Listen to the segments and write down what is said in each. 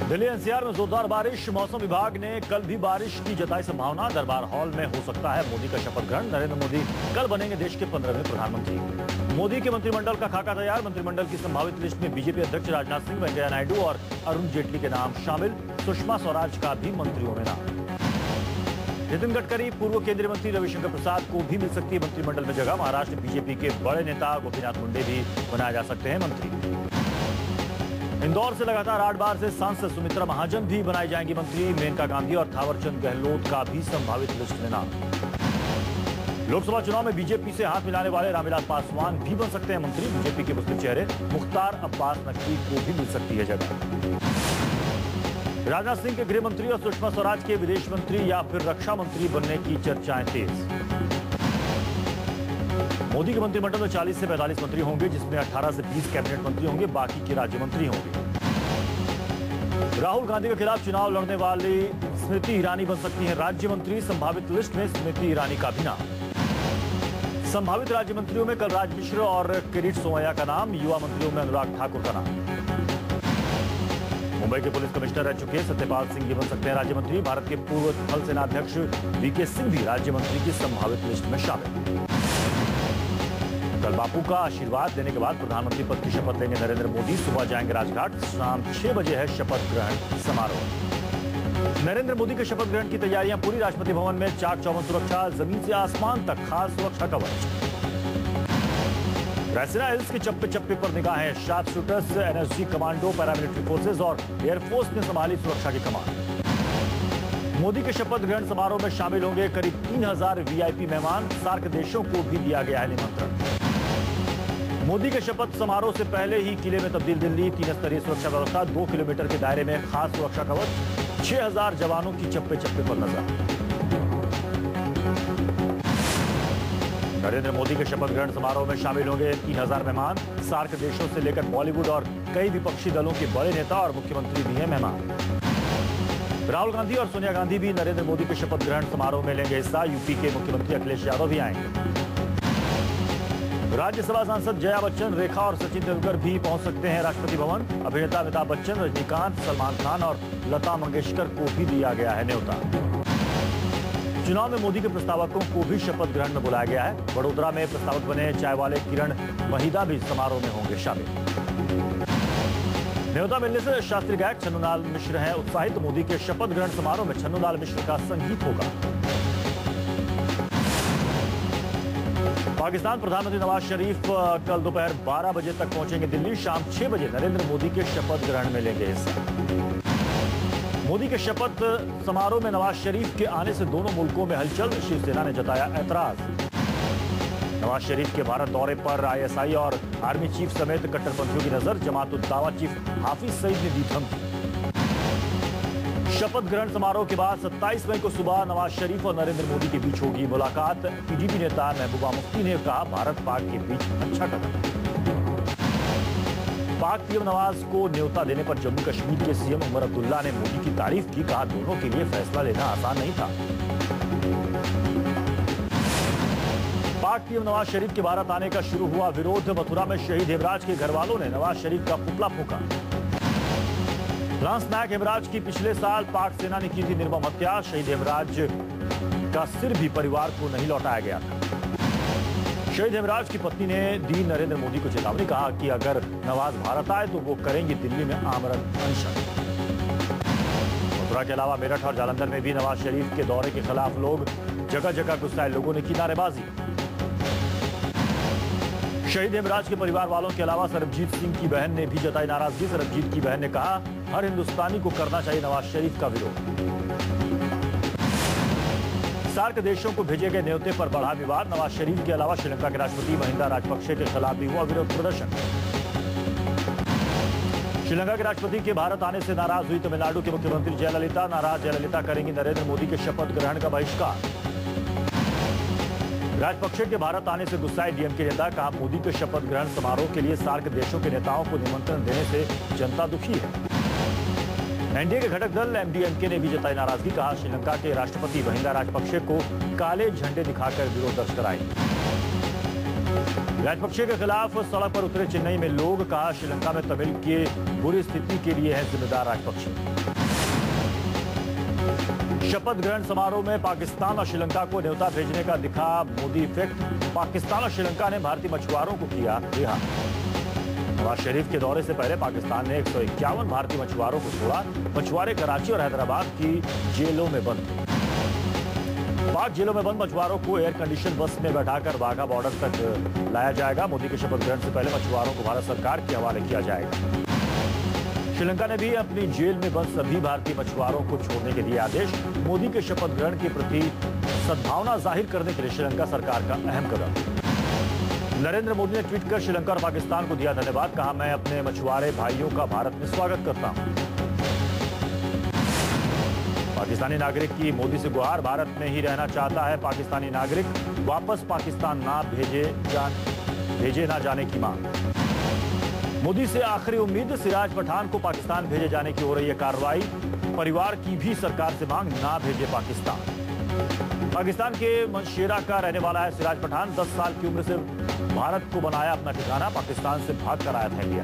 Delhi NCR में जोरदार बारिश। मौसम विभाग ने कल भी बारिश की जताई संभावना। दरबार हॉल में हो सकता है मोदी का शपथ ग्रहण। नरेंद्र मोदी कल बनेंगे देश के 15वें प्रधानमंत्री। मोदी के मंत्रिमंडल का खाका तैयार। मंत्रिमंडल की संभावित लिस्ट में बीजेपी अध्यक्ष राजनाथ सिंह, वेंकैया नायडू और अरुण जेटली के नाम शामिल। सुषमा स्वराज का भी मंत्रियों में नाम। नितिन गडकरी, पूर्व केंद्रीय मंत्री रविशंकर प्रसाद को भी मिल सकती है मंत्रिमंडल में जगह। महाराष्ट्र बीजेपी के बड़े नेता गोपीनाथ मुंडे भी बनाए जा सकते हैं मंत्री। इंदौर से लगातार 8 बार से सांसद सुमित्रा महाजन भी बनाई जाएंगी मंत्री। मेनका गांधी और थावरचंद गहलोत का भी संभावित लिस्ट में नाम। लोकसभा चुनाव में बीजेपी से हाथ मिलाने वाले रामविलास पासवान भी बन सकते हैं मंत्री। बीजेपी के मुस्लिम चेहरे मुख्तार अब्बास नकवी को भी मिल सकती है जगह। राजनाथ सिंह के गृह मंत्री और सुषमा स्वराज के विदेश मंत्री या फिर रक्षा मंत्री बनने की चर्चाएं तेज। मोदी के मंत्रिमंडल में 40 से 45 मंत्री होंगे, जिसमें 18 से 20 कैबिनेट मंत्री होंगे, बाकी के राज्य मंत्री होंगे। राहुल गांधी के खिलाफ चुनाव लड़ने वाली स्मृति ईरानी बन सकती हैं राज्य मंत्री। संभावित लिस्ट में स्मृति ईरानी का भी नाम। संभावित राज्य मंत्रियों में कलराज मिश्र और किरीट सोमैया का नाम। युवा मंत्रियों में अनुराग ठाकुर का नाम। मुंबई के पुलिस कमिश्नर रह चुके सत्यपाल सिंह भी बन सकते हैं राज्य मंत्री। भारत के पूर्व थल सेनाध्यक्ष वीके सिंह भी राज्य मंत्री की संभावित लिस्ट में शामिल। कल बापू का आशीर्वाद देने के बाद प्रधानमंत्री पद की शपथ लेंगे नरेंद्र मोदी। सुबह जाएंगे राजघाट। शाम 6 बजे है शपथ ग्रहण समारोह। नरेंद्र मोदी के शपथ ग्रहण की तैयारियां पूरी। राष्ट्रपति भवन में चाक चौबंद सुरक्षा, जमीन से आसमान तक खास सुरक्षा कवच। रायसीना हिल्स के चप्पे चप्पे पर निगाहें। Sharp shooters, NSG commando, paramilitary forces और एयरफोर्स ने संभाली सुरक्षा की कमान। मोदी के शपथ ग्रहण समारोह में शामिल होंगे करीब 3000 वीआईपी मेहमान। सार्क देशों को भी दिया गया है निमंत्रण। मोदी के शपथ समारोह से पहले ही किले में तब्दील दिल्ली। 3 स्तरीय सुरक्षा व्यवस्था, 2 किलोमीटर के दायरे में खास सुरक्षा कवच। 6000 जवानों की चप्पे चप्पे पर नजर। नरेंद्र मोदी के शपथ ग्रहण समारोह में शामिल होंगे 3000 मेहमान। सार्क देशों से लेकर बॉलीवुड और कई विपक्षी दलों के बड़े नेता और मुख्यमंत्री भी हैं मेहमान। राहुल गांधी और सोनिया गांधी भी नरेंद्र मोदी के शपथ ग्रहण समारोह में लेंगे हिस्सा। यूपी के मुख्यमंत्री अखिलेश यादव भी आएंगे। राज्यसभा सांसद जया बच्चन, रेखा और सचिन तेंदुलकर भी पहुंच सकते हैं राष्ट्रपति भवन। अभिनेता अमिताभ बच्चन, रजनीकांत, सलमान खान और लता मंगेशकर को भी दिया गया है न्योता। चुनाव में मोदी के प्रस्तावकों को भी शपथ ग्रहण में बुलाया गया है। वडोदरा में प्रस्तावक बने चाय वाले किरण महिदा भी समारोह में होंगे शामिल। न्योता मिलने से शास्त्रीय गायक छन्नूलाल मिश्र हैं उत्साहित। मोदी के शपथ ग्रहण समारोह में छन्नूलाल मिश्र का संगीत होगा। पाकिस्तान प्रधानमंत्री नवाज शरीफ कल दोपहर 12 बजे तक पहुंचेंगे दिल्ली। शाम 6 बजे नरेंद्र मोदी के शपथ ग्रहण में लेंगे हिस्सा। मोदी के शपथ समारोह में नवाज शरीफ के आने से दोनों मुल्कों में हलचल। शिवसेना ने जताया ऐतराज। नवाज शरीफ के भारत दौरे पर आईएसआई और आर्मी चीफ समेत कट्टरपंथियों की नजर। जमात-उद-दावा चीफ हाफिज सईद ने दी धमकी। शपथ ग्रहण समारोह के बाद 27 मई को सुबह नवाज शरीफ और नरेंद्र मोदी के बीच होगी मुलाकात। पीडीपी नेता महबूबा मुफ्ती ने कहा भारत पाक के बीच अच्छा टक्कर। पाक पीएम नवाज को न्योता देने पर जम्मू कश्मीर के सीएम उमर अब्दुल्ला ने मोदी की तारीफ की। कहा दोनों के लिए फैसला लेना आसान नहीं था। पाक पीएम नवाज शरीफ के भारत आने का शुरू हुआ विरोध। मथुरा में शहीद हेमराज के घर वालों ने नवाज शरीफ का पुतला फूंका। लांस नायक हेमराज की पिछले साल पाक सेना ने की थी निर्मम हत्या। शहीद हेमराज का सिर भी परिवार को नहीं लौटाया गया था। शहीद हेमराज की पत्नी ने दी नरेंद्र मोदी को चेतावनी। कहा कि अगर नवाज भारत आए तो वो करेंगे दिल्ली में आमरण अनशन। मथुरा के अलावा मेरठ और जालंधर में भी नवाज शरीफ के दौरे के खिलाफ लोग जगह जगह गुस्साए लोगों ने की नारेबाजी। शहीद हेमराज के परिवार वालों के अलावा सरबजीत सिंह की बहन ने भी जताई नाराजगी। सरबजीत की बहन ने कहा हर हिंदुस्तानी को करना चाहिए नवाज शरीफ का विरोध। सार्क देशों को भेजे गए न्योते पर बढ़ा विवाद। नवाज शरीफ के अलावा श्रीलंका के राष्ट्रपति महिंदा राजपक्षे के खिलाफ भी हुआ विरोध प्रदर्शन। श्रीलंका के राष्ट्रपति के भारत आने से नाराज हुई तमिलनाडु के मुख्यमंत्री जयललिता। नाराज जयललिता करेंगी नरेंद्र मोदी के शपथ ग्रहण का बहिष्कार। राजपक्षे के भारत आने से गुस्साए डीएमके नेता। कहा मोदी के शपथ ग्रहण समारोह के लिए सार्क देशों के नेताओं को निमंत्रण देने से जनता दुखी है। एनडीए के घटक दल एमडीएमके ने भी जताई नाराजगी। कहा श्रीलंका के राष्ट्रपति महिंदा राजपक्षे को काले झंडे दिखाकर विरोध दर्ज कराए। राजपक्षे के खिलाफ सड़क पर उतरे चेन्नई में लोग, कहा श्रीलंका में तमिल की बुरी स्थिति के लिए है जिम्मेदार राजपक्षे। शपथ ग्रहण समारोह में पाकिस्तान और श्रीलंका को न्योता भेजने का दिखा मोदी इफेक्ट। पाकिस्तान और श्रीलंका ने भारतीय मछुआरों को किया रिहा। नवाज शरीफ के दौरे से पहले पाकिस्तान ने 151 भारतीय मछुआरों को छोड़ा। मछुआरे कराची और हैदराबाद की जेलों में बंद थे। पाक जेलों में बंद मछुआरों को एयर कंडीशन बस में बैठाकर वाघा बॉर्डर तक लाया जाएगा। मोदी के शपथ ग्रहण से पहले मछुआरों को भारत सरकार के हवाले किया जाएगा। श्रीलंका ने भी अपनी जेल में बंद सभी भारतीय मछुआरों को छोड़ने के दिए आदेश। मोदी के शपथ ग्रहण के प्रति सद्भावना जाहिर करने के लिए श्रीलंका सरकार का अहम कदम। नरेंद्र मोदी ने ट्वीट कर श्रीलंका और पाकिस्तान को दिया धन्यवाद। कहा, मैं अपने मछुआरे भाइयों का भारत में स्वागत करता हूं। पाकिस्तानी नागरिक की मोदी से गुहार, भारत में ही रहना चाहता है पाकिस्तानी नागरिक, वापस पाकिस्तान भेजे ना जाने की मांग। मोदी से आखिरी उम्मीद, सिराज पठान को पाकिस्तान भेजे जाने की हो रही है कार्रवाई। परिवार की भी सरकार से मांग, ना भेजे पाकिस्तान। पाकिस्तान के मंशेरा का रहने वाला है सिराज पठान। 10 साल की उम्र से भारत को बनाया अपना ठिकाना, पाकिस्तान से भाग कर आया था इंडिया।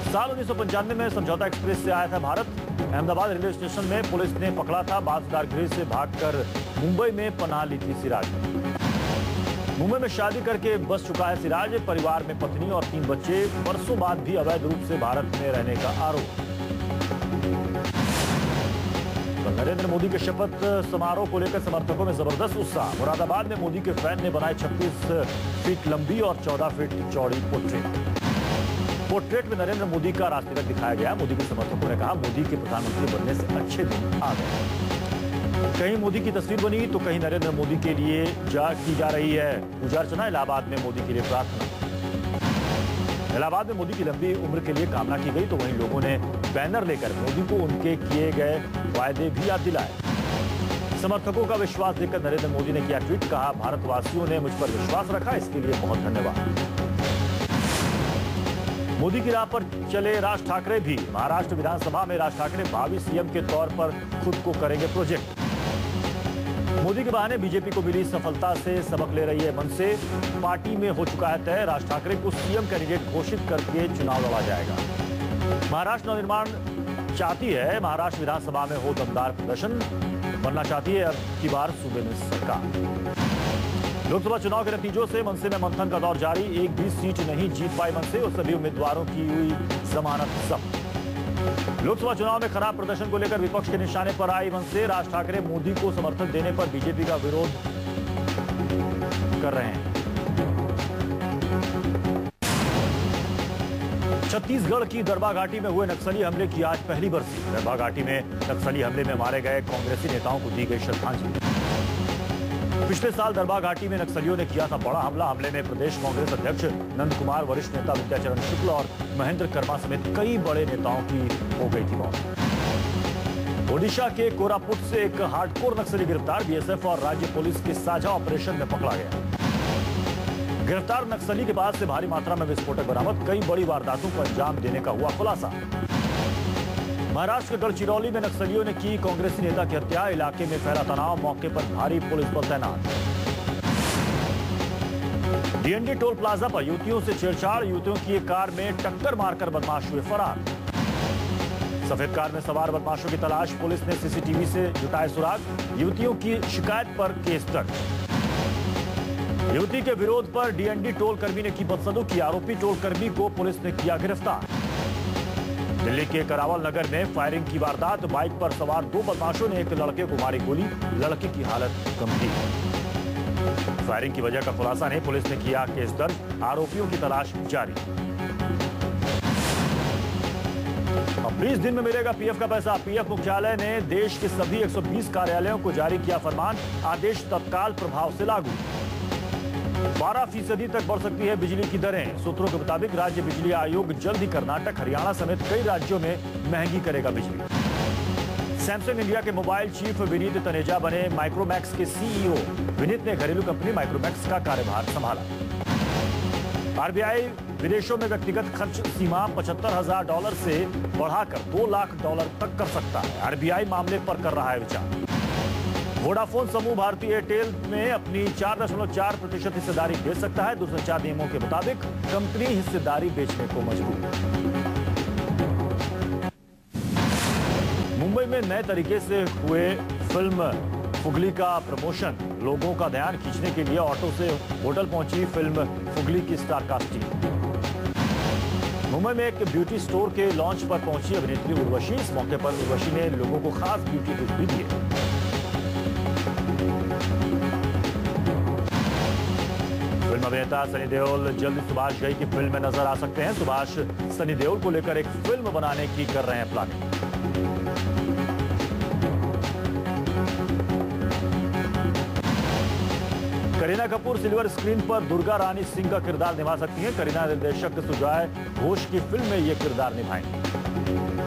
साल 1995 में समझौता एक्सप्रेस से आया था भारत। अहमदाबाद रेलवे स्टेशन में पुलिस ने पकड़ा था। बांसदार गृह से भागकर मुंबई में पनाह ली थी सिराज। मुंबई में शादी करके बस चुका है सिराज। परिवार में पत्नी और 3 बच्चे। वर्षों बाद भी अवैध रूप से भारत में रहने का आरोप। तो नरेंद्र मोदी के शपथ समारोह को लेकर समर्थकों में जबरदस्त उत्साह। मुरादाबाद में मोदी के फैन ने बनाई 26 फीट लंबी और 14 फीट चौड़ी पोर्ट्रेट में नरेंद्र मोदी का राष्ट्रध्वज दिखाया गया। मोदी के समर्थकों ने कहा, मोदी के प्रधानमंत्री बनने से अच्छे दिन आ गए। कहीं मोदी की तस्वीर बनी तो कहीं नरेंद्र मोदी के लिए की जा रही है पूजा अर्चना। इलाहाबाद में मोदी के लिए प्रार्थना। इलाहाबाद में मोदी की लंबी उम्र के लिए कामना की गई तो वहीं लोगों ने बैनर लेकर मोदी को उनके किए गए वायदे भी याद दिलाए। समर्थकों का विश्वास देखकर नरेंद्र मोदी ने किया ट्वीट। कहा, भारतवासियों ने मुझ पर विश्वास रखा, इसके लिए बहुत धन्यवाद। मोदी की राह पर चले राज ठाकरे भी। महाराष्ट्र विधानसभा में राज ठाकरे भावी सीएम के तौर पर खुद को करेंगे प्रोजेक्ट। मोदी के बहाने बीजेपी को मिली सफलता से सबक ले रही है मनसे। पार्टी में हो चुका है तय, राज ठाकरे को सीएम कैंडिडेट घोषित करके चुनाव लड़ा जाएगा। महाराष्ट्र नवनिर्माण चाहती है, महाराष्ट्र विधानसभा में हो दमदार प्रदर्शन। बनना चाहती है अब की बार सूबे में सरकार। लोकसभा चुनाव के नतीजों से मनसे में मंथन का दौर जारी। एक भी सीट नहीं जीत पाई मनसे और सभी उम्मीदवारों की हुई जमानत जब्त। लोकसभा चुनाव में खराब प्रदर्शन को लेकर विपक्ष के निशाने पर आई मनसे। राज ठाकरे मोदी को समर्थन देने पर बीजेपी का विरोध कर रहे हैं। छत्तीसगढ़ की दरबा घाटी में हुए नक्सली हमले की आज पहली बरसी। दरबा घाटी में नक्सली हमले में मारे गए कांग्रेसी नेताओं को दी गई श्रद्धांजलि। पिछले साल दरबा घाटी में नक्सलियों ने किया था बड़ा हमला। हमले में प्रदेश कांग्रेस अध्यक्ष नंद कुमार, वरिष्ठ नेता विद्याचरण शुक्ल और महेंद्र कर्मा समेत कई बड़े नेताओं की हो गई थी मौत। ओडिशा के कोरापुट से एक हार्डकोर नक्सली गिरफ्तार। बीएसएफ और राज्य पुलिस के साझा ऑपरेशन में पकड़ा गया। गिरफ्तार नक्सली के पास से भारी मात्रा में विस्फोटक बरामद। कई बड़ी वारदातों को अंजाम देने का हुआ खुलासा। महाराष्ट्र के गढ़चिरौली में नक्सलियों ने की कांग्रेसी नेता की हत्या। इलाके में फैला तनाव, मौके पर भारी पुलिस बल तैनात। डीएनडी टोल प्लाजा पर युवतियों से छेड़छाड़। युवतियों की एक कार में टक्कर मारकर बदमाश हुए फरार। सफेद कार में सवार बदमाशों की तलाश। पुलिस ने सीसीटीवी से जुटाए सुराग। युवतियों की शिकायत पर केस दर्ज। युवती के विरोध पर डीएनडी टोल कर्मी ने की बदसलूकी। आरोपी टोल कर्मी को पुलिस ने किया गिरफ्तार। दिल्ली के करावल नगर में फायरिंग की वारदात। बाइक पर सवार 2 बदमाशों ने एक लड़के को मारी गोली। लड़के की हालत गंभीर। फायरिंग की वजह का खुलासा नहीं, पुलिस ने किया केस दर्ज। आरोपियों की तलाश जारी। अब 20 दिन में मिलेगा पीएफ का पैसा। पीएफ मुख्यालय ने देश के सभी 120 कार्यालयों को जारी किया फरमान। आदेश तत्काल प्रभाव से लागू। 12% तक बढ़ सकती है बिजली की दरें। सूत्रों के मुताबिक राज्य बिजली आयोग जल्द ही कर्नाटक, हरियाणा समेत कई राज्यों में महंगी करेगा बिजली। सैमसंग इंडिया के मोबाइल चीफ विनीत तनेजा बने माइक्रोमैक्स के सीईओ। विनीत ने घरेलू कंपनी माइक्रोमैक्स का कार्यभार संभाला। आरबीआई विदेशों में व्यक्तिगत खर्च सीमा $75,000 से बढ़ाकर $2 लाख तक कर सकता है। आरबीआई मामले पर कर रहा है विचार। वोडाफोन समूह भारतीय एयरटेल में अपनी 4.4% हिस्सेदारी बेच सकता है। दूरसंचार नियमों के मुताबिक कंपनी हिस्सेदारी बेचने को मजबूर। मुंबई में नए तरीके से हुए फिल्म फुगली का प्रमोशन। लोगों का ध्यान खींचने के लिए ऑटो से होटल पहुंची फिल्म फुगली की स्टार कास्ट टीम। मुंबई में एक ब्यूटी स्टोर के लॉन्च पर पहुंची अभिनेत्री उर्वशी। इस मौके पर उर्वशी ने लोगों को खास ब्यूटी टिप्स भी दिए। फिल्म अभिनेता सनी देओल जल्द सुभाष घई की फिल्म में नजर आ सकते हैं। सुभाष सनी देओल को लेकर एक फिल्म बनाने की कर रहे हैं planning. Kareena Kapoor silver screen पर दुर्गा रानी सिंह का किरदार निभा सकती हैं। करीना निर्देशक सुजॉय घोष की फिल्म में यह किरदार निभाएंगी।